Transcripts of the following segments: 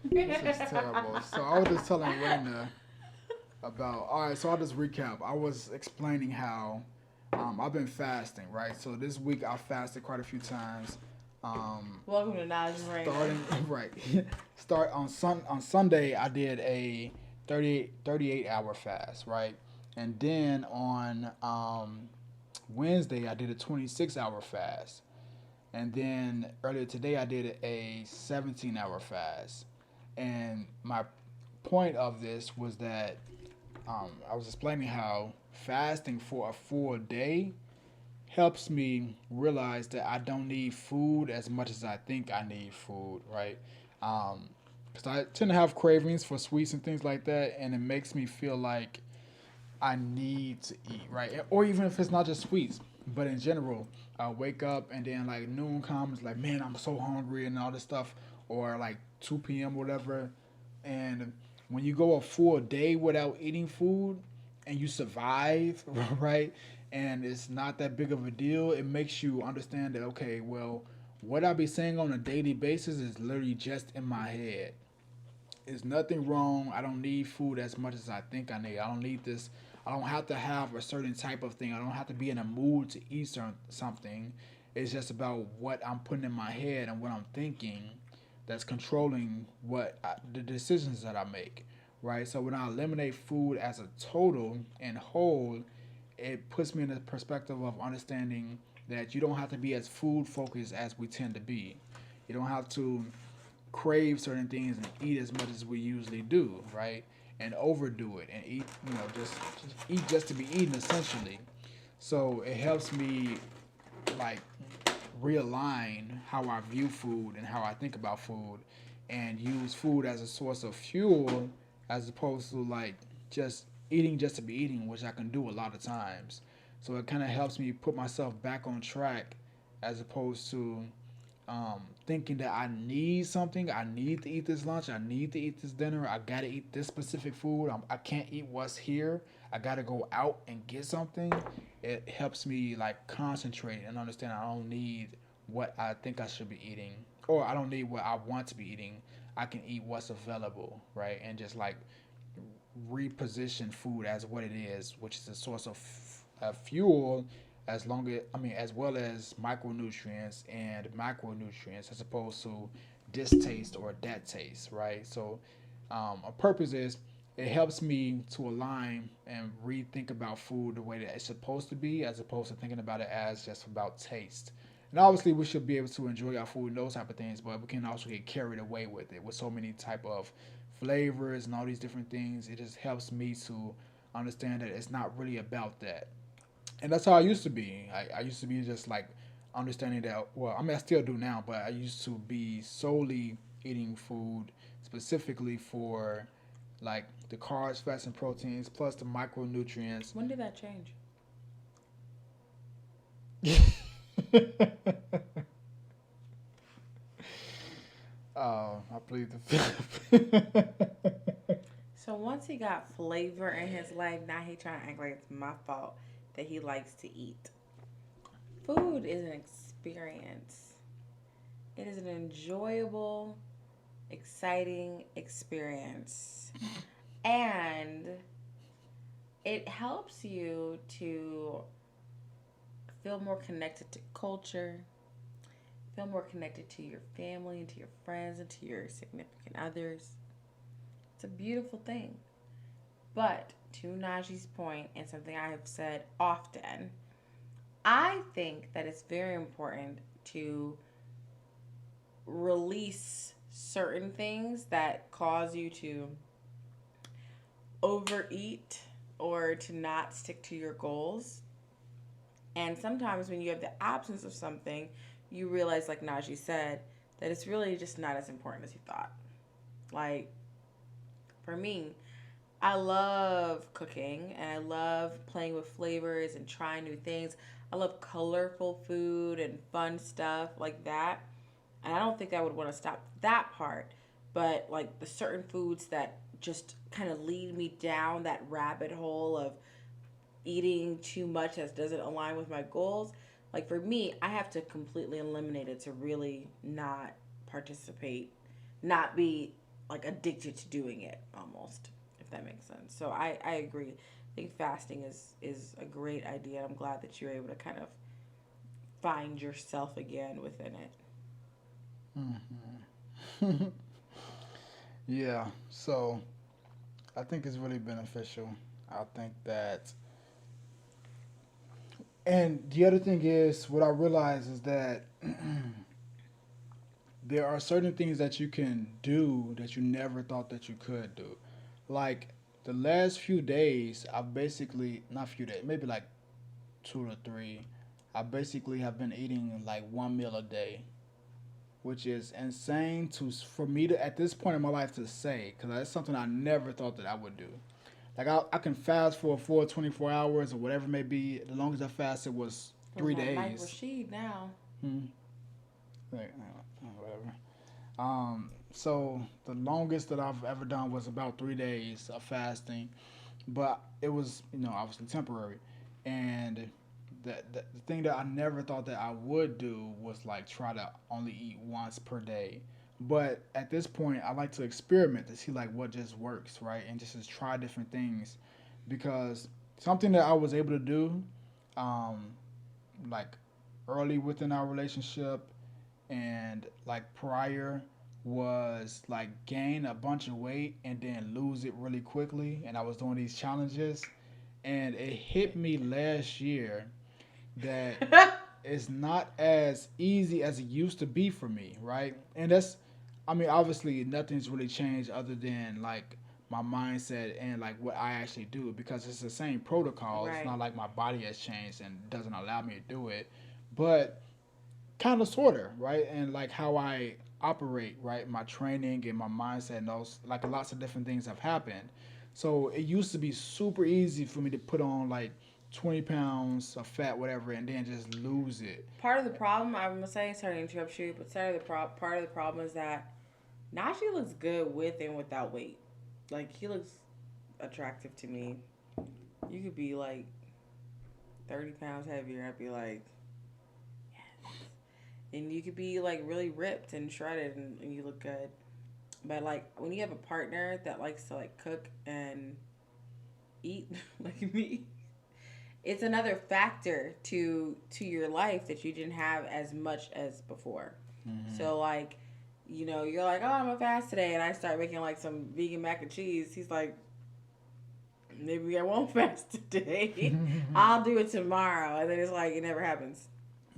This is terrible. So I was just telling Reina about. All right, so I'll just recap. I was explaining how I've been fasting, right? So this week I fasted quite a few times. Welcome to Knowledge and Reina. Starting right, start on Sunday I did a 38 hour fast, right, and then on Wednesday I did a 26-hour fast, and then earlier today I did a 17-hour fast, and my point of this was that I was explaining how fasting for a full day helps me realize that I don't need food as much as I think I need food, right? Because I tend to have cravings for sweets and things like that, and it makes me feel like I need to eat, right? Or even if it's not just sweets, but in general, I wake up and then like noon comes, like, man, I'm so hungry and all this stuff, or like 2 p.m. whatever, and when you go a full day without eating food and you survive, right? And it's not that big of a deal, it makes you understand that, okay, well, what I be saying on a daily basis is literally just in my head. There's nothing wrong. I don't need food as much as I think I need. I don't need this. I don't have to have a certain type of thing. I don't have to be in a mood to eat something. It's just about what I'm putting in my head and what I'm thinking that's controlling the decisions that I make, right? So when I eliminate food as a total and whole, it puts me in a perspective of understanding that you don't have to be as food focused as we tend to be. You don't have to crave certain things and eat as much as we usually do, right? And overdo it and eat, just eat just to be eaten essentially. So it helps me like realign how I view food and how I think about food and use food as a source of fuel as opposed to like just eating just to be eating, which I can do a lot of times. So it kind of helps me put myself back on track as opposed to thinking that I need something. I need to eat this lunch. I need to eat this dinner. I gotta eat this specific food. I can't eat what's here. I gotta go out and get something. It helps me like concentrate and understand I don't need what I think I should be eating, or I don't need what I want to be eating. I can eat what's available, right? And just like reposition food as what it is, which is a source of fuel, as well as micronutrients and macronutrients, as opposed to distaste or that taste, right? So, a purpose is it helps me to align and rethink about food the way that it's supposed to be, as opposed to thinking about it as just about taste. And obviously, we should be able to enjoy our food and those type of things, but we can also get carried away with it with so many type of flavors and all these different things. It just helps me to understand that it's not really about that. And that's how I used to be. I used to be just like understanding that. Well, I mean, I still do now, but I used to be solely eating food specifically for like the carbs, fats, and proteins, plus the micronutrients. When did that change? I plead the fifth. So once he got flavor in his life, now he trying to act like it's my fault that he likes to eat. Food is an experience. It is an enjoyable, exciting experience. And it helps you to feel more connected to culture, feel more connected to your family and to your friends and to your significant others. It's a beautiful thing. But to Najee's point, and something I have said often, I think that it's very important to release certain things that cause you to overeat or to not stick to your goals. And sometimes when you have the absence of something, you realize, like Najee said, that it's really just not as important as you thought. Like, for me, I love cooking and I love playing with flavors and trying new things. I love colorful food and fun stuff like that. And I don't think I would want to stop that part. But like the certain foods that just kind of lead me down that rabbit hole of eating too much that doesn't align with my goals, like for me, I have to completely eliminate it to really not participate, not be. like addicted to doing it almost, if that makes sense. So I agree. I think fasting is a great idea. I'm glad that you're able to kind of find yourself again within it. Hmm. Yeah. So I think it's really beneficial. I think that, and the other thing is, what I realize is that there are certain things that you can do that you never thought that you could do. Like the last few days, I basically, not few days, maybe like 2 to 3, I basically have been eating like one meal a day, which is insane to for me to at this point in my life to say, because that's something I never thought that I would do. Like I can fast for a full 24 hours or whatever it may be. The longest I fasted was Feels three like Mike days. Rashid now. Hmm. Like, whatever. So the longest that I've ever done was about 3 days of fasting, but it was, obviously temporary. And the thing that I never thought that I would do was like try to only eat once per day. But at this point, I like to experiment to see like what just works, right? And just try different things, because something that I was able to do, um, like early within our relationship and like prior, was like gain a bunch of weight and then lose it really quickly. And I was doing these challenges, and it hit me last year that it's not as easy as it used to be for me, right? And that's, I mean, obviously nothing's really changed other than like my mindset and like what I actually do, because it's the same protocol. It's Right. not like my body has changed and doesn't allow me to do it, but kind of sorta, right? And like how I operate, right? My training and my mindset and those, like lots of different things have happened. So it used to be super easy for me to put on like 20 pounds of fat, whatever, and then just lose it. Part of the problem, I'm gonna say, sorry to interrupt you, but part of the problem is that Najee looks good with and without weight. Like he looks attractive to me. You could be like 30 pounds heavier. I'd be like, and you could be like really ripped and shredded, and you look good. But like when you have a partner that likes to like cook and eat like me, it's another factor to your life that you didn't have as much as before. Mm-hmm. So like, you're like, oh, I'm gonna fast today, and I start making like some vegan mac and cheese. He's like, maybe I won't fast today. I'll do it tomorrow, and then it's like it never happens.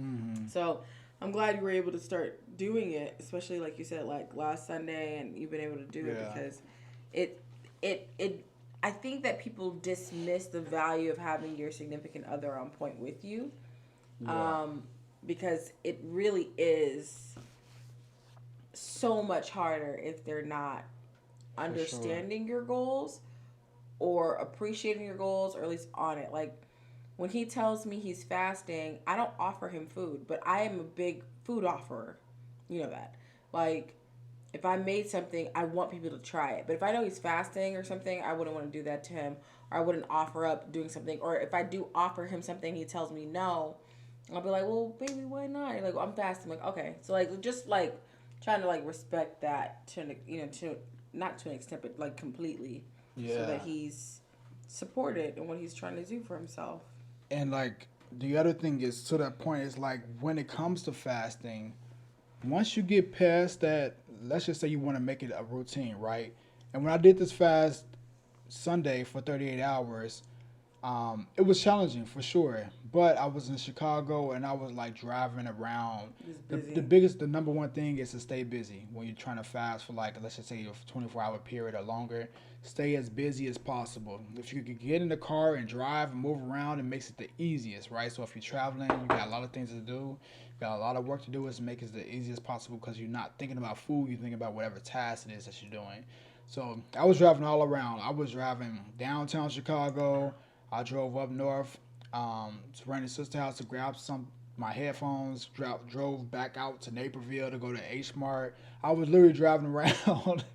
Mm-hmm. So I'm glad you were able to start doing it, especially like you said, like last Sunday, and you've been able to do it Yeah. because it it. I think that people dismiss the value of having your significant other on point with you, Yeah. um, because it really is so much harder if they're not For sure. understanding your goals or appreciating your goals, or at least on it. Like when he tells me he's fasting, I don't offer him food, but I am a big food offerer. You know that. Like if I made something, I want people to try it. But if I know he's fasting or something, I wouldn't want to do that to him, or I wouldn't offer up doing something. Or if I do offer him something, he tells me no, I'll be like, well, baby, why not? You're like, well, I'm fasting. I'm like, okay. So like, just like trying to like respect that to to not to an extent, but like completely, so that Yeah. he's supported in what he's trying to do for himself. And like the other thing is, to that point, is like when it comes to fasting, once you get past that, let's just say you want to make it a routine, right? And when I did this fast Sunday for 38 hours, it was challenging for sure. But I was in Chicago and I was like driving around. He's The busy. biggest, the number one thing is to stay busy when you're trying to fast for like, let's just say a 24-hour period or longer. Stay as busy as possible. If you could get in the car and drive and move around, it makes it the easiest, right? So if you're traveling, you got a lot of things to do, you got a lot of work to do. Is make it the easiest possible because you're not thinking about food. You're thinking about whatever task it is that you're doing. So I was driving all around. I was driving downtown Chicago. I drove up north to Reina's sister house to grab some my headphones. Drove back out to Naperville to go to H Mart. I was literally driving around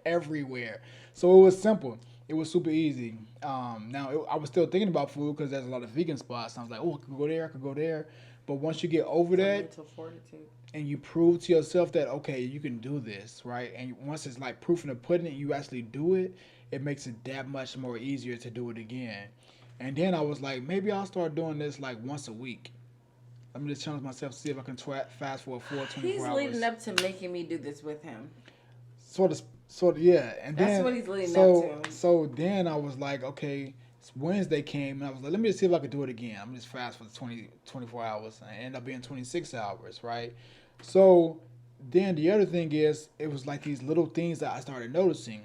everywhere. So it was simple. It was super easy. I was still thinking about food because there's a lot of vegan spots. I was like, oh, I could go there. I could go there. But once you get over It's a that, mental fortitude. and you prove to yourself that okay, you can do this, right? And once it's like proof in the pudding, and you actually do it, it makes it that much more easier to do it again. And then I was like, maybe I'll start doing this like once a week. Let me just challenge myself to see if I can fast for a full He's 24 leading hours. up to making me do this with him. Yeah. And That's then what he's leading up to. so then I was like, okay, Wednesday came and I was like, let me just see if I could do it again. I'm just fast for the 24 hours and it ended up being 26 hours, right? So then the other thing is it was like these little things that I started noticing,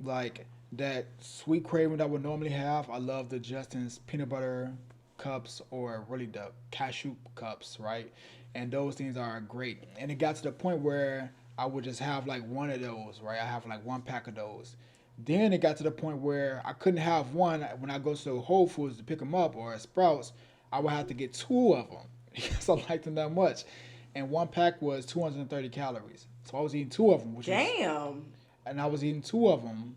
like that sweet craving that I would normally have. I love the Justin's peanut butter cups or really the cashew cups, right? And those things are great. And it got to the point where I would just have like one of those, right? I have like one pack of those. Then it got to the point where I couldn't have one when I go to Whole Foods to pick them up or at Sprouts. I would have to get two of them because I liked them that much. And one pack was 230 calories. So I was eating two of them, which was, Damn. and I was eating two of them,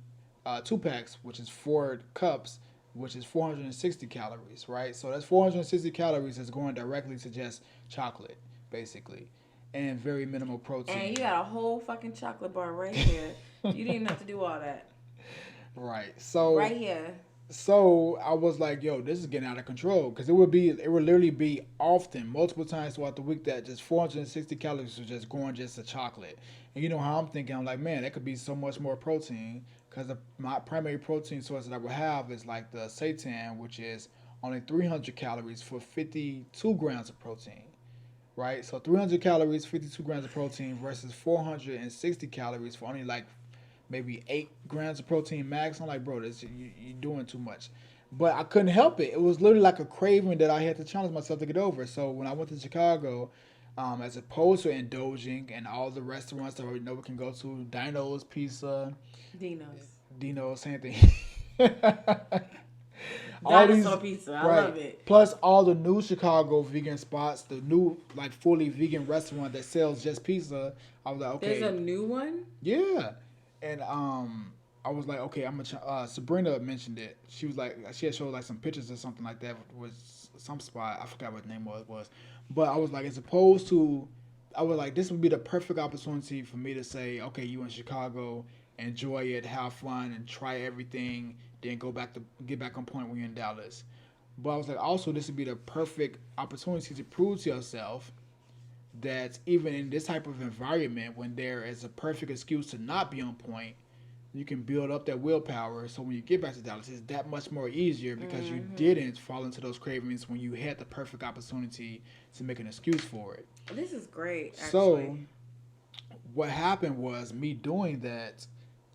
two packs, which is 4 cups, which is 460 calories, right? So that's 460 calories that's going directly to just chocolate, basically, and very minimal And you protein. got a whole fucking chocolate bar right here. You didn't even have to do all that. Right. Right here. So I was like, yo, this is getting out of control because it would literally be often, multiple times throughout the week that just 460 calories was just going just to chocolate. And you know how I'm thinking, I'm like, man, that could be so much more protein because my primary protein source that I would have is like the seitan, which is only 300 calories for 52 grams of protein, right? So 300 calories, 52 grams of protein versus 460 calories for only like maybe 8 grams of protein max. I'm like, bro, you're doing too much. But I couldn't help it. It was literally like a craving that I had to challenge myself to get over. So when I went to Chicago, as opposed to indulging in all the restaurants that we know we can go to, Dino's Pizza, Dino's. Dino's, same thing. All these, Dinosaur pizza. I right? love it. Plus all the new Chicago vegan spots, the new like fully vegan restaurant that sells just pizza. I was like, There's a okay, new one? yeah, and I was like, okay, I'm gonna. Sabrina mentioned it. She was like, she had showed like some pictures or something like that. Was some spot I forgot what the name was, but I was like, as opposed to, I was like, this would be the perfect opportunity for me to say, okay, you in Chicago, enjoy it, have fun, and try everything. Then go back to get back on point when you're in Dallas. But I was like, also, this would be the perfect opportunity to prove to yourself that even in this type of environment, when there is a perfect excuse to not be on point, you can build up that willpower. So when you get back to Dallas, it's that much more easier because you Mm-hmm. didn't fall into those cravings when you had the perfect opportunity to make an excuse for it. This is great, So actually. what happened was me doing that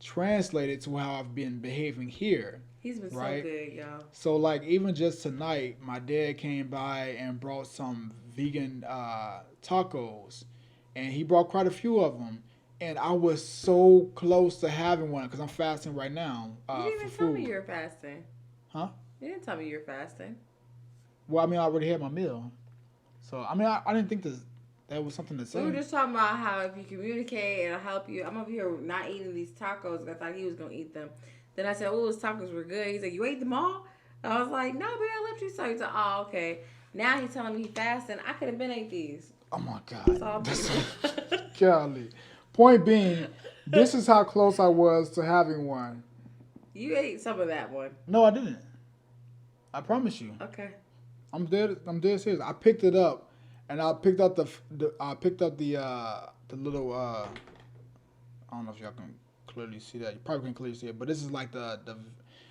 translated to how I've been behaving here, He's been so right? good, y'all. So like even just tonight, my dad came by and brought some vegan tacos, and he brought quite a few of them. And I was so close to having one because I'm fasting right now You didn't for even tell me food, you were fasting. huh? You didn't tell me you were fasting. Well, I mean, I already had my meal, so I mean, I didn't think that was something to We were say. just talking about how if you communicate and I'll help you. I'm over here not eating these tacos. I thought he was gonna eat them. Then I said, "Oh, those tacos were good." He said, "You ate them all?" I was like, "No, baby, I left you some." He said, "Oh, okay." Now he's telling me he fasting. I could have been ate these. Oh my god, It's all that's beautiful. golly. Point being, this is how close I was to having one. You ate some of that one. No, I didn't. I promise you. Okay. I'm dead. I'm dead serious. I picked it up, and I picked up I picked up the little I don't know if y'all can clearly see that. You probably can clearly see it, but this is like the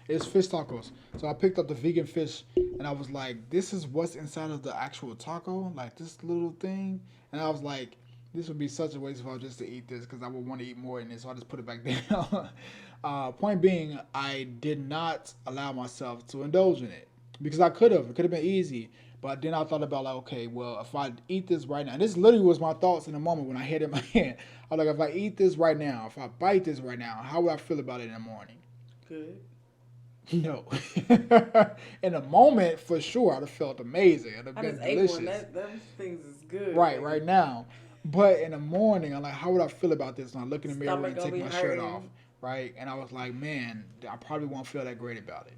it's fish tacos. So I picked up the vegan fish, and I was like, this is what's inside of the actual taco, like this little thing. And I was like, this would be such a waste of all just to eat this because I would want to eat more in this. So I just put it back down. Point being, I did not allow myself to indulge in it because I could have. It could have been easy. But then I thought about like, okay, well, if I eat this right now, and this literally was my thoughts in the moment when I had it in my hand. I was like, if I eat this right now, if I bite this right now, how would I feel about it in the morning? Good. No. In the moment, for sure, I'd have felt amazing. It'd have I been just ate one. delicious. Them things is good, Right, baby. right now. But in the morning, I'm like, how would I feel about this? And I look in the mirror Stomach and gonna take be my shirt off, hurting. right? And I was like, man, I probably won't feel that great about it.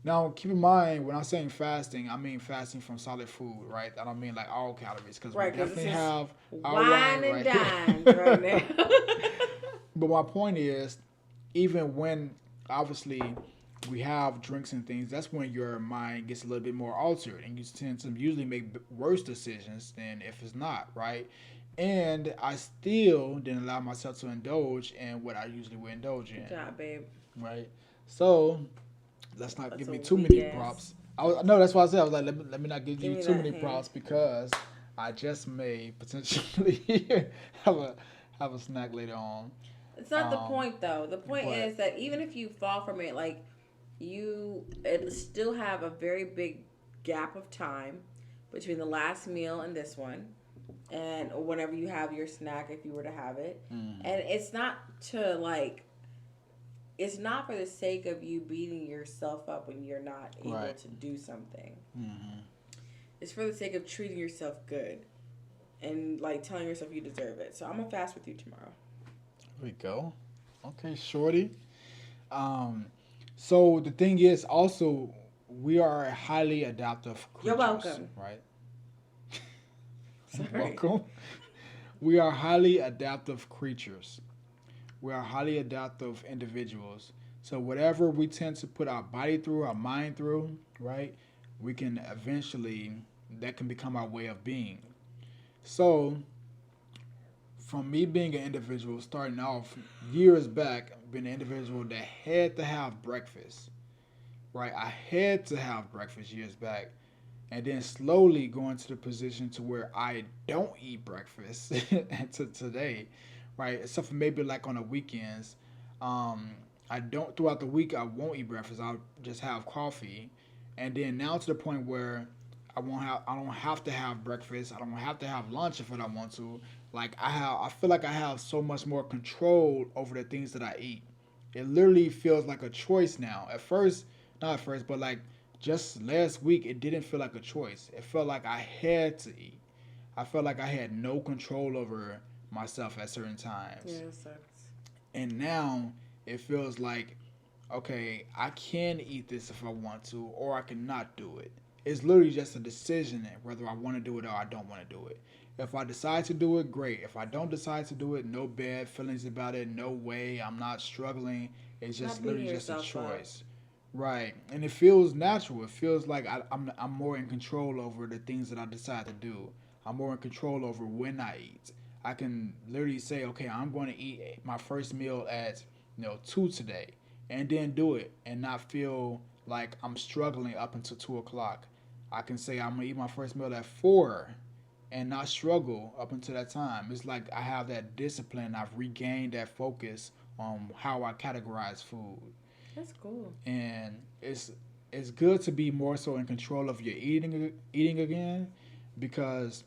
Now, keep in mind when I'm saying fasting, I mean fasting from solid food, right? I don't mean like all calories because we Right, because this definitely is have our wine wine and right here. dimes right now. But my point is, even when obviously we have drinks and things, that's when your mind gets a little bit more altered, and you tend to usually make worse decisions than if it's not, right? And I still didn't allow myself to indulge in what I usually would indulge Good in, job, babe. right? So let's not That's give a me too weak many ass. props. No, that's why I said I was like, let me not give Give you me too that many hand. props because I just may potentially have a have a snack later on. It's not the Um, point though. The point but is that even if you fall from it, like you it still have a very big gap of time between the last meal and this one, and whenever you have your snack, if you were to have it, mm, and it's not to like it's not for the sake of you beating yourself up when you're not able right. to do something. Mm-hmm. It's for the sake of treating yourself good and like telling yourself you deserve it. So I'm gonna fast with you tomorrow. There we go. Okay, shorty. Um, so the thing is also we are highly adaptive You're creatures, welcome. right? You're Sorry. welcome. We are highly adaptive creatures. We are highly adaptive individuals. So whatever we tend to put our body through, our mind through, right? We can eventually that can become our way of being. So from me being an individual starting off years back, being an individual that had to have breakfast, right? I had to have breakfast years back, and then slowly going to the position to where I don't eat breakfast to today, right? Except for maybe like on the weekends. Um, I don't throughout the week. I won't eat breakfast. I'll just have coffee, and then now to the point where I won't have. I don't have to have breakfast. I don't have to have lunch if I don't want to. Like I have. I feel like I have so much more control over the things that I eat. It literally feels like a choice now. At first, not at first, but like just last week, it didn't feel like a choice. It felt like I had to eat. I felt like I had no control over myself at certain Yeah, times. it sucks. And now it feels like, okay, I can eat this if I want to, or I cannot do it. It's literally just a decision whether I want to do it or I don't want to do it. If I decide to do it, great. If I don't decide to do it, no bad feelings about it, no way. I'm not struggling. It's Not just beating literally just a yourself up. choice. Right. And it feels natural. It feels like I'm more in control over the things that I decide to do. I'm more in control over when I eat. I can literally say, okay, I'm going to eat my first meal at 2 today, and then do it, and not feel like I'm struggling up until 2 o'clock. I can say I'm gonna eat my first meal at 4, and not struggle up until that time. It's like I have that discipline. I've regained that focus on how I categorize food, That's cool. and it's good to be more so in control of your eating again, because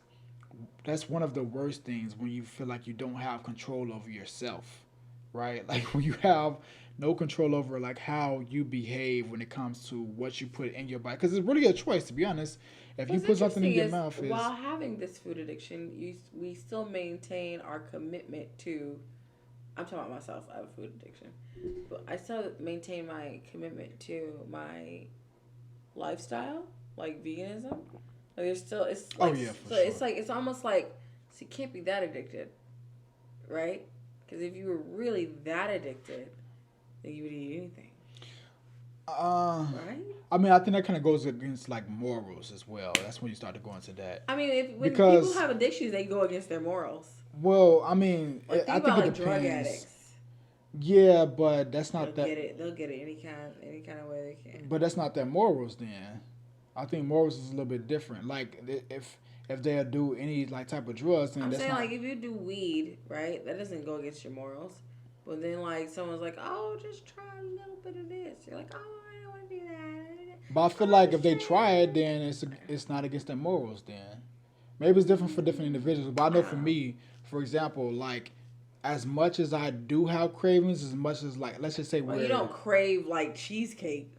that's one of the worst things when you feel like you don't have control over yourself, right? Like when you have no control over like how you behave when it comes to what you put in your body, because it's really a choice, to be honest. If you What's put something in interesting your is mouth, is while having this food addiction, we still maintain our commitment to. I'm talking about myself. I have a food addiction, but I still maintain my commitment to my lifestyle, like veganism. Like there's still it's oh like yeah, for so sure. it's like it's almost like so you can't be that addicted, right? Because if you were really that addicted, then you would eat anything, Uh, right? I mean, I think that kind of goes against like morals as well. That's when you start to go into that, I mean, if when people because have addictions, they go against their morals. well, I mean, Like I think think about it like drug depends. addicts. Yeah, but that's They'll not that. get it. They'll get it any kind of way they can. But that's not their morals. Then I think morals is a little bit different. Like if they do any like type of drugs, then I'm that's saying not. like if you do weed, right? That doesn't go against your morals. But then like someone's like, oh, just try a little bit of this. You're like, oh, I don't want to do that. But I feel Oh, like if just they try try it, it. then it's not against their morals. Then maybe it's different for different individuals. But I know I for don't know. me, for example, like as much as I do have cravings, as much as like let's just say Well, you we're don't crave like cheesecake.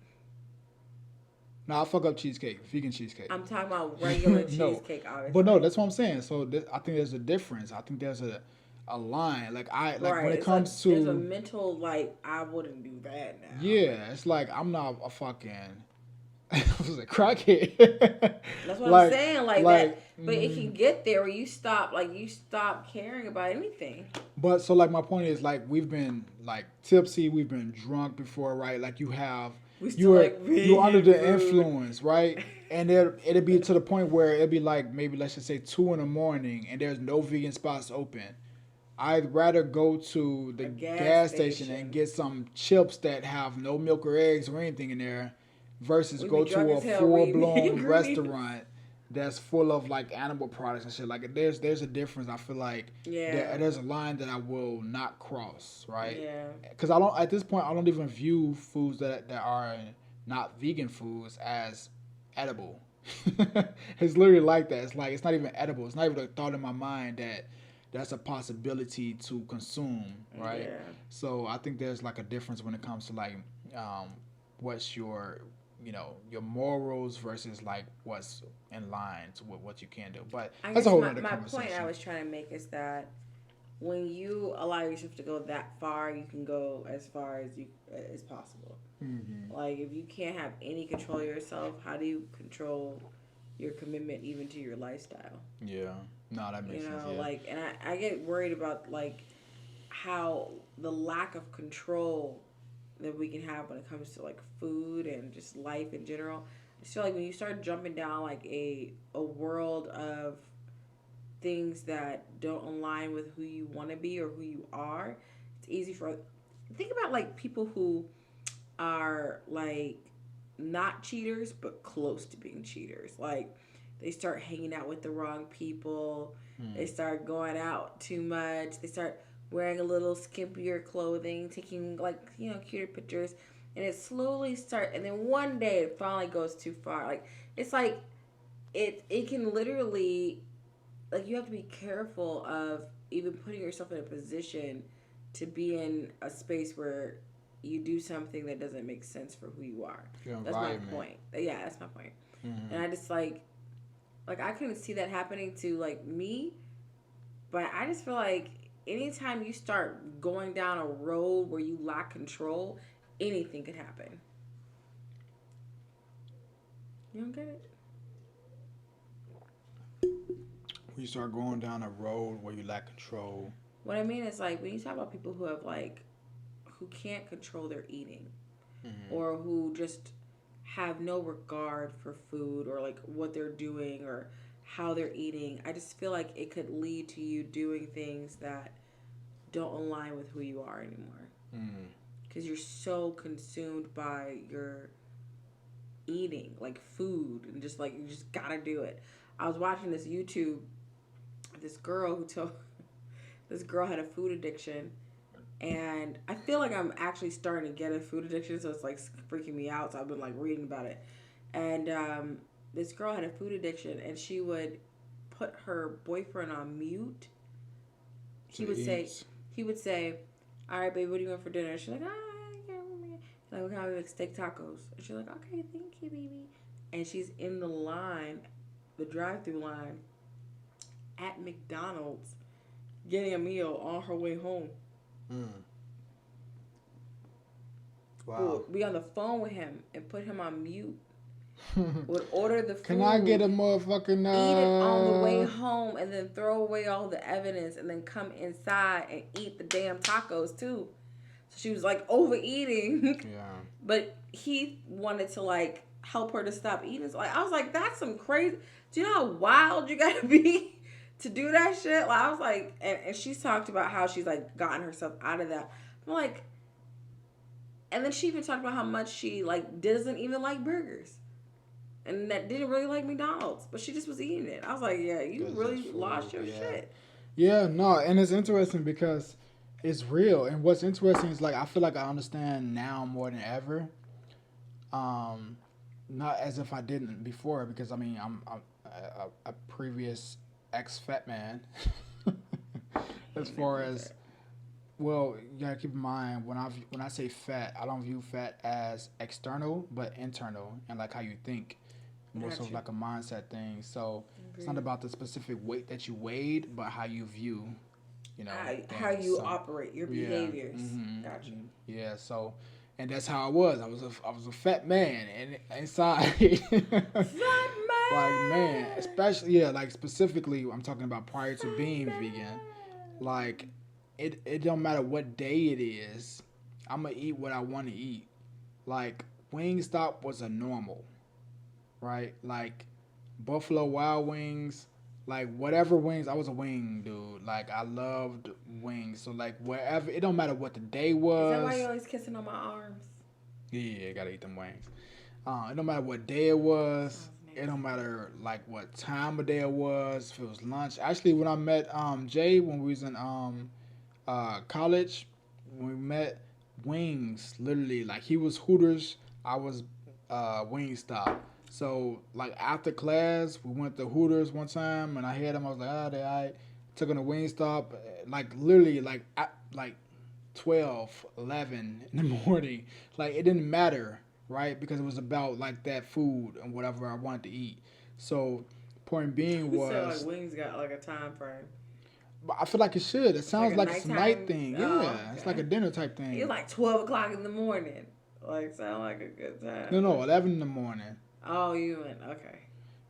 now I fuck up cheesecake, vegan cheesecake. I'm talking about regular No, cheesecake, but no, obviously. that's what I'm saying. So I think there's a difference. I think there's a line. Like I like Right. when it It's like comes there's a to mental like I wouldn't do that now. Like yeah, it's like I'm not a fucking. I was a crackhead. That's what I'm like, saying. Like that, like, but it can get there where you stop caring about anything. but so like my point is like we've been like tipsy, we've been drunk before, right? Like you have, We you still were like you're under vegan the food. influence, right? And it'll be to the point where it'll be like maybe let's just say 2 in the morning and there's no vegan spots open. I'd rather go to the A gas gas station and station. get some chips that have no milk or eggs or anything in there versus We be go drunk to a as hell. full We eat blown ingredients. restaurant that's full of like animal products and shit. Like there's a difference. I feel like Yeah. there's a line that I will not cross, right? Yeah. Because I don't at this point I don't even view foods that are not vegan foods as edible. It's literally like that. It's like it's not even edible. It's not even a thought in my mind that that's a possibility to consume, right? Yeah. So I think there's like a difference when it comes to like um, what's your your morals versus like what's in line to what you can do. But I that's a guess whole my, nother my point I conversation. was trying to make is that when you allow yourself to go that far, you can go as far as you as possible. Hmm. Like if you can't have any control of yourself, how do you control your commitment even to your lifestyle? Yeah. No, that You makes sense. know, Yeah. like, and I get worried about like how the lack of control that we can have when it comes to like food and just life in general. I just feel like when you start jumping down like a world of things that don't align with who you want to be or who you are, it's easy for think about like people who are like not cheaters but close to being cheaters. Like they start hanging out with the wrong people. They Hmm. start going out too much. They start wearing a little skimpier clothing, taking like cuter pictures, and it slowly start. And then one day it finally goes too far. Like it's like it can literally like you have to be careful of even putting yourself in a position to be in a space where you do something that doesn't make sense for who you are. Your That's my environment. point. Yeah, that's my point. And Hmm. I just like I couldn't see that happening to like me, but I just feel like anytime you start going down a road where you lack control, anything could happen. You don't get it? When you start going down a road where you lack control. What I mean is like when you talk about people who have like who can't control their eating Hmm. or who just have no regard for food or like what they're doing or how they're eating. I just feel like it could lead to you doing things that don't align with who you are anymore Hmm. because you're so consumed by your eating, like food, and just like you just gotta do it. I was watching this YouTube, this girl who told this girl had a food addiction, and I feel like I'm actually starting to get a food addiction, so it's like freaking me out. So I've been like reading about it, and this girl had a food addiction, and she would put her boyfriend on mute. To He would say, eat. he would say, "All right, baby, what do you want for dinner?" She's like, "Ah, yeah, like we can have like steak tacos." And she's like, "Okay, thank you, baby." And she's in the line, the drive-through line at McDonald's, getting a meal on her way home. Mm. Who Wow. would be on the phone with him and put him on mute, would order the Can I get food, a motherfucking eat it on the way home, and then throw away all the evidence and then come inside and eat the damn tacos too. So she was like overeating, Yeah. but he wanted to like help her to stop eating. So like I was like, that's some crazy. Do you know how wild you gotta be to do that shit? Like I was like, and she's talked about how she's like gotten herself out of that. I'm like, and then she even talked about how much she like doesn't even like burgers and that didn't really like McDonald's, but she just was eating it. I was like, yeah, you Because it's really lost food. your Yeah. shit. Yeah, no, and it's interesting because it's real. And what's interesting is like I feel like I understand now more than ever. Um, Not as if I didn't before, because I mean I'm a previous ex fat man. As Ain't never far been as fat. well, you gotta keep in mind when I say fat, I don't view fat as external, but internal, and like how you think, more so Gotcha. like a mindset thing. So it's not Agreed. about the specific weight that you weighed, but how you view, How things. you So operate, your yeah, behaviors. hmm, Gotcha. yeah. So and that's how I was. I was a fat man, and inside, Fat like man, man. especially yeah, like specifically, I'm talking about prior to Fat being vegan. man. Like it don't matter what day it is, I'm gonna eat what I want to eat. Like Wingstop was a normal, right? Like Buffalo Wild Wings, like whatever wings, I was a wing dude. Like I loved wings. So like wherever, it don't matter what the day Is that why you're was. always kissing on my arms? Yeah, gotta eat them wings. It don't matter what day it was. Sounds It don't nasty. matter like what time of day it was. If it was lunch. Actually, when I met Jay when we was in college, when we met, wings literally like he was Hooters, I was Wingstop. So like after class, we went to Hooters one time, and I had him. I was like, ah, they I took him to Wingstop, like literally like like 12, 11 in the morning. Like it didn't matter, right? Because it was about like that food and whatever I wanted to eat. So point being You said like was, wings got like a time frame. but I feel like it should. It It's like sounds a like it's a night nighttime. thing. Oh, Yeah, it's like okay. a dinner type It's thing. like 12 o'clock in the morning. Like sound like a good No, time. no, 11 in the morning. Oh, you went okay.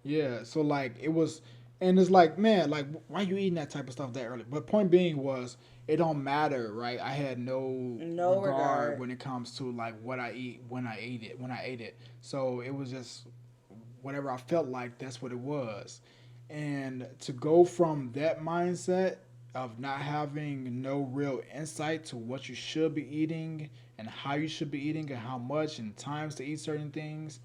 Yeah, so like it was, and it's like, man, like why you eating that type of stuff that early? But point being was, it don't matter, right? I had no No regard regard. when it comes to like what I eat when I ate it. So it was just whatever I felt like, that's what it was. And to go from that mindset of not having no real insight to what you should be eating and how you should be eating and how much and times to eat certain things,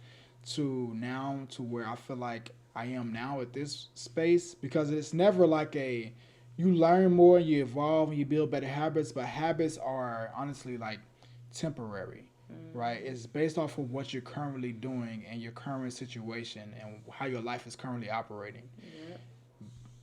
to now to where I feel like I am now at this space, because it's never like a, you learn more, you evolve, and you build better habits, but habits are honestly like temporary, right? Mm-hmm. It's based off of what you're currently doing and your current situation and how your life is currently operating. Yep.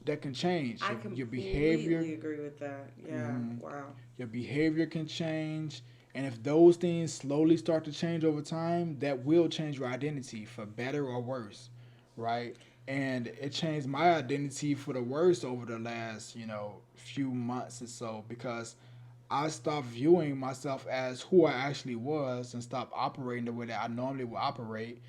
That can change I your behavior. completely agree with that. Yeah. hmm Wow. Your behavior can change, and if those things slowly start to change over time, that will change your identity for better or worse, right? And it changed my identity for the worse over the last, few months or so, because I stopped viewing myself as who I actually was and stopped operating the way that I normally would operate,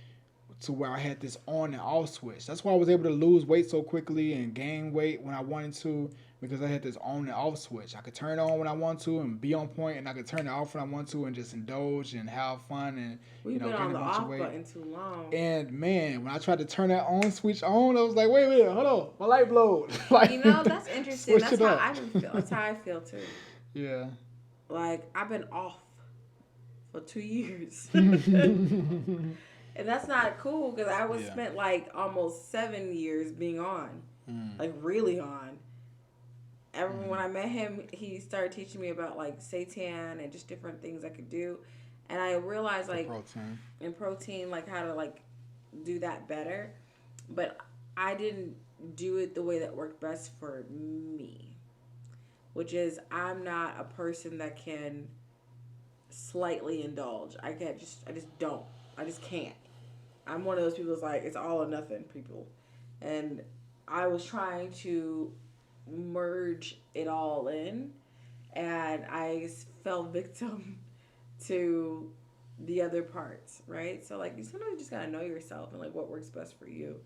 to where I had this on and off switch. That's why I was able to lose weight so quickly and gain weight when I wanted to, because I had this on and off switch. I could turn it on when I want to and be on point, and I could turn it off when I want to and just indulge and have fun and We've been gain on a the bunch of off weight. button too long. And man, when I tried to turn that on switch on, I was like, wait a minute, hold on, my light glowed. Like That's interesting. switch That's it how up. I've been feel. That's how I feel too. Yeah. Like I've been off for 2 years, and that's not cool because I was Yeah. spent like almost 7 years being on, Mm. like really on. Everyone when Mm. I met him, he started teaching me about like seitan and just different things I could do, and I realized The like protein. in protein like how to like do that better, but I didn't do it the way that worked best for me, which is I'm not a person that can slightly indulge. I just don't. I just can't. I'm one of those people that's like it's all or nothing people. And I was trying to merge it all in and I fell victim to the other parts, right? So like you sometimes just gotta know yourself and like what works best for you.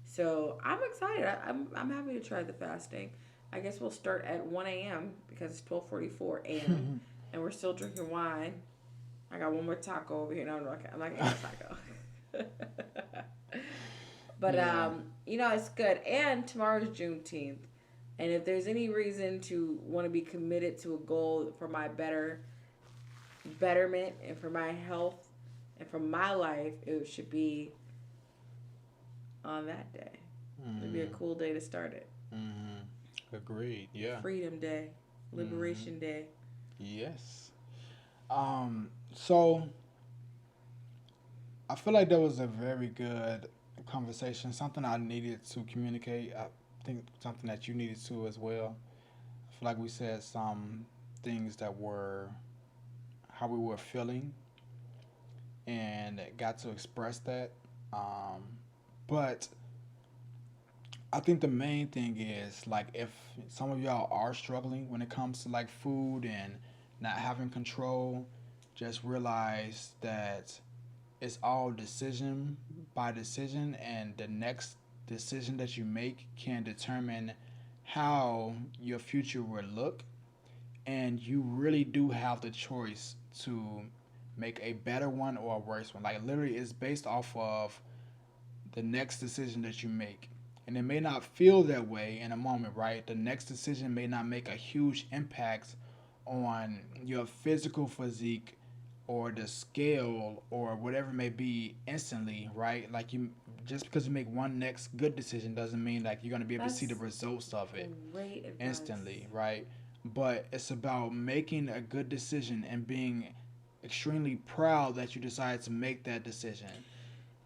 So I'm excited. I'm happy to try the fasting. I guess we'll start at 1 a.m. because it's 12:44 a.m. and we're still drinking wine. I got one more taco over here. No, I'm not gonna eat a taco. But Yeah. it's good. And tomorrow's Juneteenth, and if there's any reason to want to be committed to a goal for my betterment and for my health and for my life, it should be on that day. It'd be a Mm. cool day to start it. Mm. Agreed. Yeah. Freedom Day, Mm. Liberation Day. Yes. So I feel like that was a very good conversation. Something I needed to communicate. I think something that you needed to as well. I feel like we said some things that were how we were feeling and got to express that. Um, but I think the main thing is like if some of y'all are struggling when it comes to like food and not having control, just realize that it's all decision by decision, and the next decision that you make can determine how your future will look. And you really do have the choice to make a better one or a worse one. Like, literally, it's based off of the next decision that you make. And it may not feel that way in a moment, right? The next decision may not make a huge impact on your physical physique or the scale or whatever it may be instantly, right? Like, you just because you make one next good decision doesn't mean like you're going to be able to see the That's results of it great advice. instantly, right? But it's about making a good decision and being extremely proud that you decided to make that decision,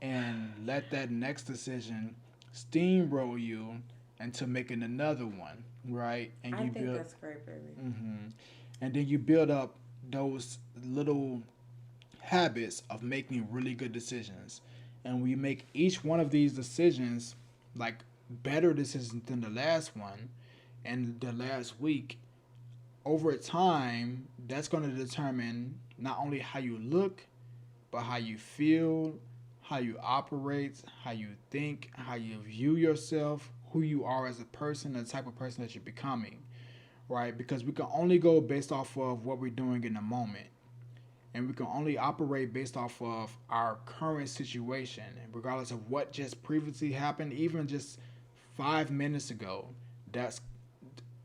and let that next decision steamroll you into making another one, right? And I you think build, that's great, baby. and then you build up those little habits of making really good decisions. And we make each one of these decisions like better decisions than the last one and the last week. Over time, that's going to determine not only how you look, but how you feel, how you operate, how you think, how you view yourself, who you are as a person, the type of person that you're becoming, right? Because we can only go based off of what we're doing in the moment. And we can only operate based off of our current situation, regardless of what just previously happened, even just 5 minutes ago. That's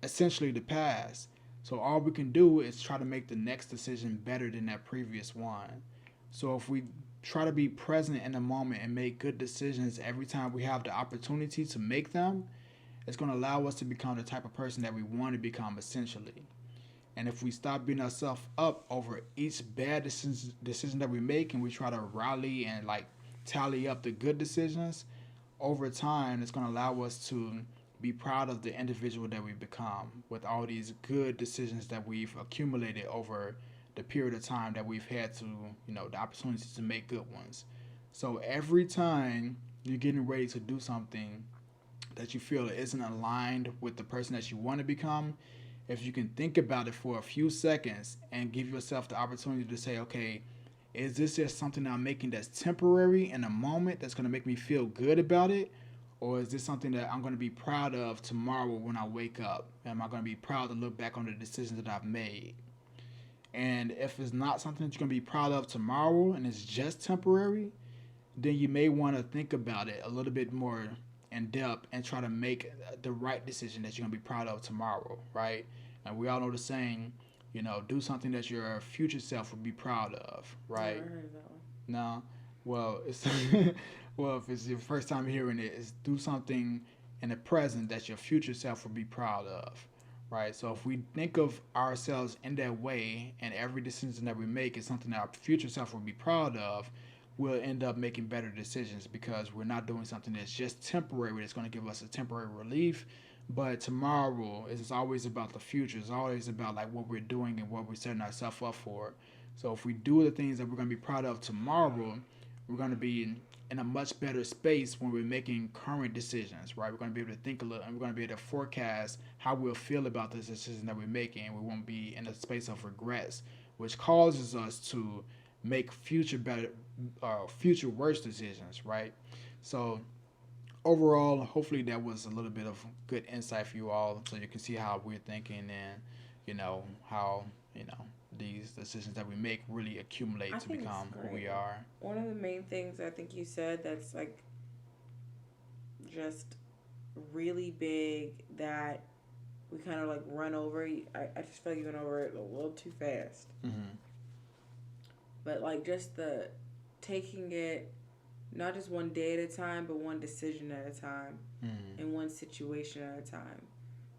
essentially the past. So all we can do is try to make the next decision better than that previous one. So if we try to be present in the moment and make good decisions every time we have the opportunity to make them, it's going to allow us to become the type of person that we want to become essentially. And if we stop beating ourselves up over each bad decision that we make, and we try to rally and like tally up the good decisions, over time, it's going to allow us to be proud of the individual that we become with all these good decisions that we've accumulated over the period of time that we've had to, the opportunity to make good ones. So every time you're getting ready to do something that you feel isn't aligned with the person that you want to become, if you can think about it for a few seconds and give yourself the opportunity to say, okay, is this just something that I'm making that's temporary in a moment that's going to make me feel good about it? Or is this something that I'm going to be proud of tomorrow when I wake up? Am I going to be proud to look back on the decisions that I've made? And if it's not something that you're going to be proud of tomorrow and it's just temporary, then you may want to think about it a little bit more in depth and try to make the right decision that you're going to be proud of tomorrow, right? And we all know the saying, do something that your future self would be proud of, Never right? heard of that one. No, well, it's well, if it's your first time hearing it, is do something in the present that your future self would be proud of, right? So if we think of ourselves in that way, and every decision that we make is something that our future self will be proud of, we'll end up making better decisions because we're not doing something that's just temporary, that's going to give us a temporary relief. But tomorrow is always about the future. It's always about like what we're doing and what we're setting ourselves up for. So if we do the things that we're going to be proud of tomorrow, we're going to be in a much better space when we're making current decisions, right? We're going to be able to think a little, and we're going to be able to forecast how we'll feel about this decision that we're making. We won't be in a space of regrets, which causes us to make future worse decisions, right? So overall, hopefully that was a little bit of good insight for you all, so you can see how we're thinking, and how these decisions that we make really accumulate I to think it's become who we great. are. One of the main things I think you said that's like just really big that we kind of like run over. I just feel like you went over it a little too fast. Mm-hmm. But like just the taking it not just one day at a time, but one decision at a time Mm-hmm. and one situation at a time.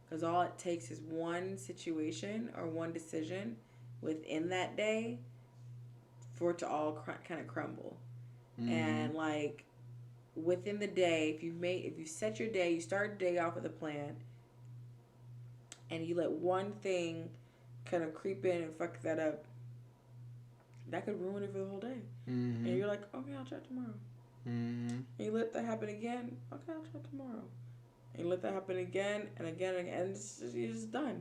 Because all it takes is one situation or one decision within that day for it to all kind of crumble. Mm-hmm. And like within the day, if you set your day, you start the day off with a plan, and you let one thing kind of creep in and fuck that up, that could ruin it for the whole day. And Mm-hmm. you're like, okay, I'll try tomorrow. Mm-hmm. And you let that happen again, okay, I'll try tomorrow. And you let that happen again and again and again, and you're just done.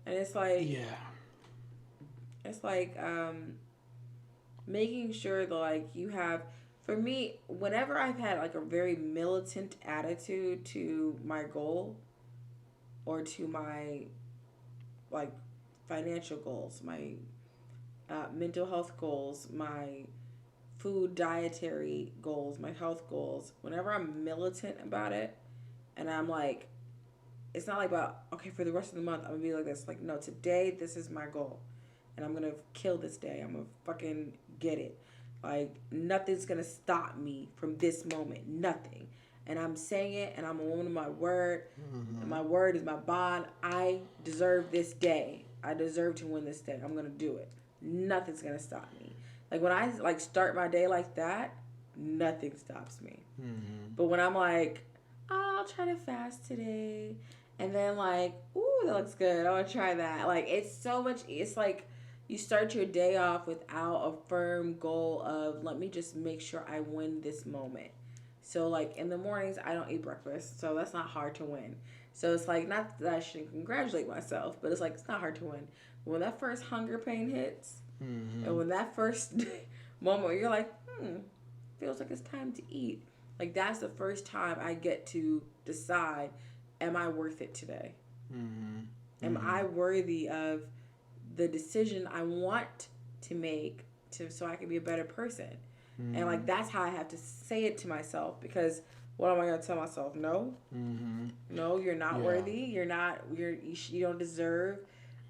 And Yeah. it's like making sure that like you have, for me, whenever I've had like a very militant attitude to my goal or to my like financial goals, my mental health goals, my food dietary goals, my health goals, whenever I'm militant about it and I'm like, it's not like about, okay, for the rest of the month, I'm gonna be like this. Like, no, today, this is my goal. And I'm gonna kill this day. I'm gonna fucking get it. Like, nothing's gonna stop me from this moment. Nothing. And I'm saying it, and I'm a woman of my word. And Mm-hmm. my word is my bond. I deserve this day. I deserve to win this day. I'm gonna do it. Nothing's gonna stop me. Like when I like start my day like that, nothing stops me. Mm-hmm. But when I'm like, oh, I'll try to fast today, and then like, ooh, that looks good. I want to try that. Like it's so much. It's like you start your day off without a firm goal of let me just make sure I win this moment. So like in the mornings, I don't eat breakfast, so that's not hard to win. So it's like not that I shouldn't congratulate myself, but it's like it's not hard to win. When that first hunger pain hits, and Mm-hmm. when that first moment where you're like, feels like it's time to eat. Like that's the first time I get to decide, am I worth it today? Mm-hmm. Am Mm-hmm. I worthy of the decision I want to make to so I can be a better person? And Mm-hmm. like that's how I have to say it to myself because what am I going to tell myself? No, Mm-hmm. no, you're not Yeah. worthy. You're not. You don't deserve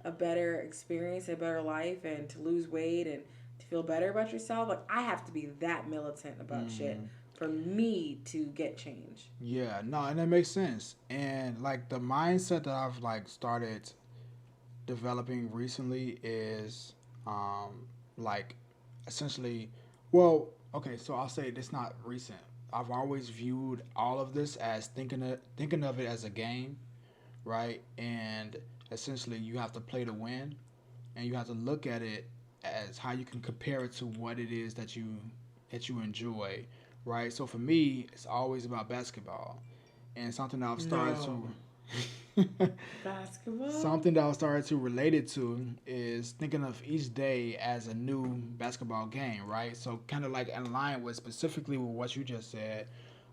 a better experience, a better life, and to lose weight and to feel better about yourself. Like I have to be that militant about shit Mm-hmm. for me to get change. Yeah. No, and that makes sense. And like the mindset that I've like started developing recently is like essentially, well, okay, so I'll say it's not recent. I've always viewed all of this as thinking of it as a game, right? And essentially you have to play to win, and you have to look at it as how you can compare it to what it is that you enjoy, right? So for me, it's always about basketball, and something that I've started No. to Basketball? something that I started to relate it to is thinking of each day as a new basketball game, right? So kind of like in line with specifically with what you just said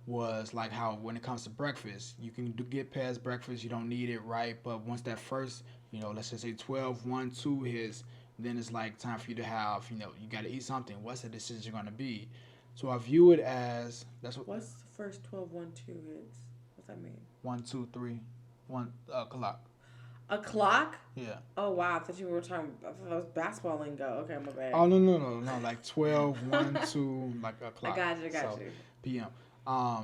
was like how when it comes to breakfast, you can get past breakfast, you don't need it, right? But once that first, let's just say 12, 1, 2 hits, then it's like time for you to have, you got to eat something. What's the decision going to be? So I view it as that's what What's the first 12 1 2 hits? What's that mean? 1, 2, 3, 1 clock. A clock? Yeah. Oh wow, I thought you were talking. I thought that was basketball lingo. Okay, my bad. Oh no no no no like 12, 1, 2, like a I clock. got you. I got So you. PM.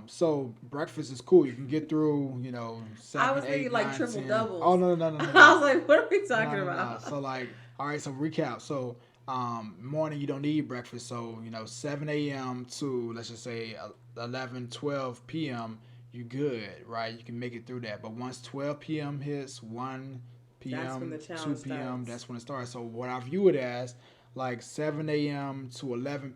So breakfast is cool. You can get through, I 7, was thinking 8, like 9, triple 10. Oh doubles. no no no no I no was like, what are we no talking no no. about? So like, all right. So recap. So morning you don't need breakfast. So 7 a.m. to let's just say 11, 12 p.m. You good, right? You can make it through that. But once 12 p.m. hits, 1 That's when the p.m., challenge 2 p.m. starts. That's when it starts. So what I view it as like 7 a.m. to 11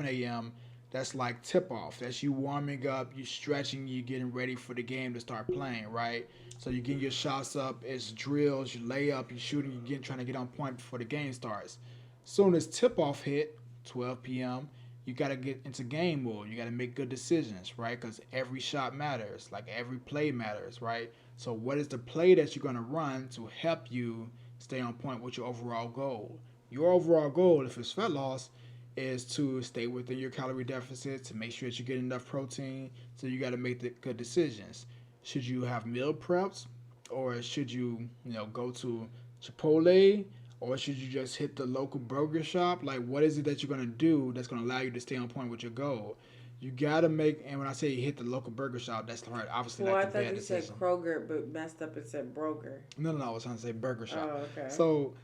a.m. That's like tip off. That's you warming up, you stretching, you getting ready for the game to start playing, right? So you getting your shots up, it's drills, you lay up, you shooting, you getting trying to get on point before the game starts. Soon as tip off hit, 12 p.m., you got to get into game mode. You got to make good decisions, right? Because every shot matters, like every play matters, right? So what is the play that you're going to run to help you stay on point with your overall goal? Your overall goal, if it's fat loss, is to stay within your calorie deficit, to make sure that you get enough protein. So you got to make the good decisions. Should you have meal preps, or should you, go to Chipotle, or should you just hit the local burger shop? Like, what is it that you're gonna do that's gonna allow you to stay on point with your goal? You gotta make, and when I say hit the local burger shop, that's the hard, obviously Well, like I the thought bad you said decision. Kroger, but messed up and said Broger. No, no, no, I was trying to say burger shop. Oh, okay. So,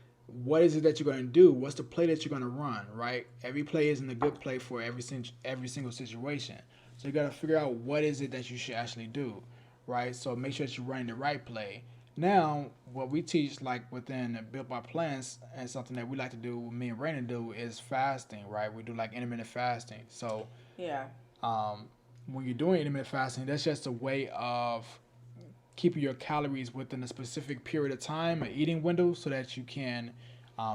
what is it that you're going to do? What's the play that you're going to run? Right? Every play isn't a good play for every single situation. So you got to figure out what is it that you should actually do, right? So make sure that you're running the right play. Now, what we teach, like within Built by Plants, and something that we like to do, me and Raina do, is fasting, right? We do like intermittent fasting. So Yeah. um, when you're doing intermittent fasting, that's just a way of keeping your calories within a specific period of time, an eating window, so that you can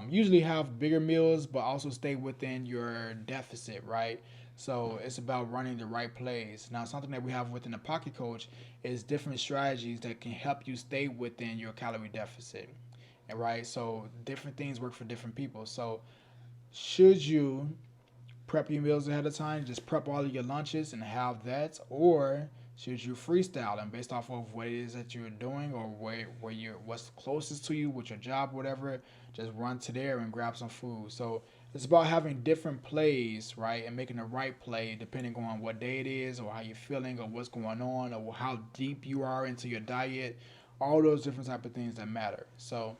Usually have bigger meals, but also stay within your deficit, right? So it's about running the right plays. Now, something that we have within the Pocket Coach is different strategies that can help you stay within your calorie deficit, and right. So different things work for different people. So should you prep your meals ahead of time, just prep all of your lunches and have that, or should you freestyle and based off of what it is that you're doing or where you're what's closest to you with your job, whatever, just run to there and grab some food. So it's about having different plays, right, and making the right play depending on what day it is or how you're feeling or what's going on or how deep you are into your diet. All those different type of things that matter. So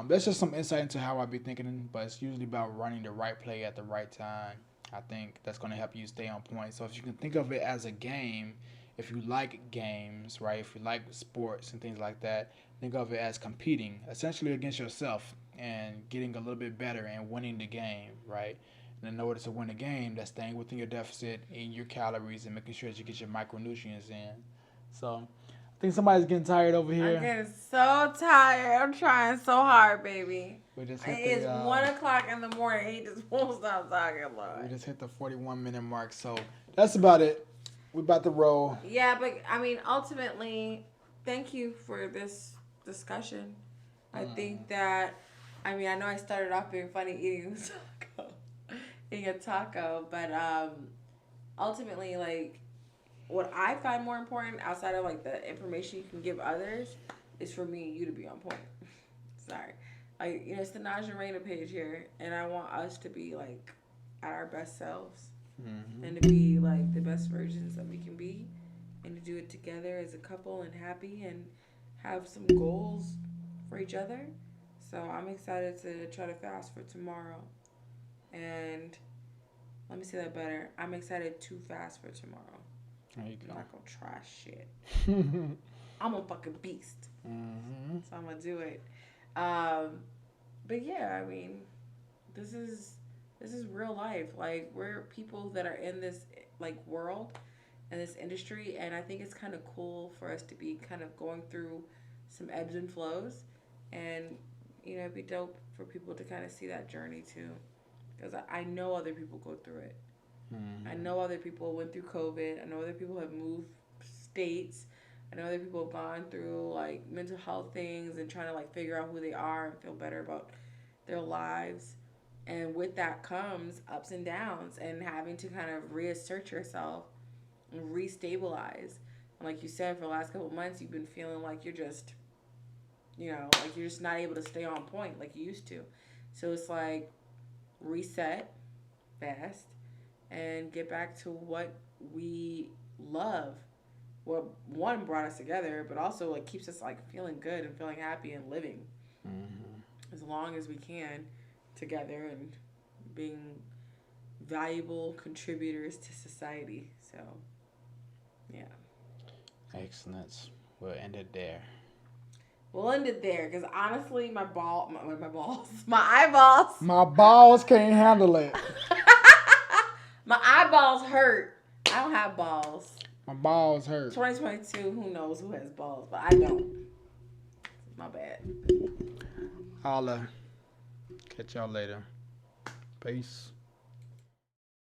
that's just some insight into how I be thinking, but it's usually about running the right play at the right time. I think that's going to help you stay on point. So if you can think of it as a game, if you like games, right? If you like sports and things like that, think of it as competing essentially against yourself and getting a little bit better and winning the game, right? And in order to win the game, that's staying within your deficit, eating your calories, and making sure that you get your micronutrients in. So I think somebody's getting tired over I'm here. getting so tired. I'm trying so hard, baby. We just hit It's the 1 o'clock in the morning. He just won't stop talking, we Lord. just hit the 41-minute mark. So that's about it. We about to roll. Yeah, but I mean, ultimately, thank you for this discussion. I think that, I mean, I know I started off being funny eating a taco, but ultimately, like, what I find more important outside of like the information you can give others is for me and you to be on point. Sorry, like it's the Naja Reina page here, and I want us to be like at our best selves and to be like the best versions that we can be, and to do it together as a couple and happy and have some goals for each other. So I'm excited to try to fast for tomorrow, and let me say that better. I'm excited to fast for tomorrow. There you I'm go. not gonna try shit. Mm-hmm. I'm a fucking beast. So I'm gonna do it. Um, but yeah, I mean, this is this is real life. Like we're people that are in this like world and this industry, and I think it's kind of cool for us to be kind of going through some ebbs and flows, and it'd be dope for people to kind of see that journey too, because I know other people go through it. I know other people went through COVID. I know other people have moved states. I know other people have gone through like mental health things and trying to like figure out who they are and feel better about their lives. And with that comes ups and downs and having to kind of reassert yourself and restabilize. And like you said, for the last couple of months, you've been feeling like you're just, like you're just not able to stay on point like you used to. So it's like reset, fast, and get back to what we love. What one brought us together, but also like keeps us like feeling good and feeling happy and living as long as we can together and being valuable contributors to society. So, yeah. Excellent. We'll end it there. We'll end it there because honestly, my balls, my eyeballs, My balls can't handle it. my eyeballs hurt. I don't have balls. My balls hurt. 2022, who knows who has balls, but I don't. My bad. Holla. Catch y'all later. Peace.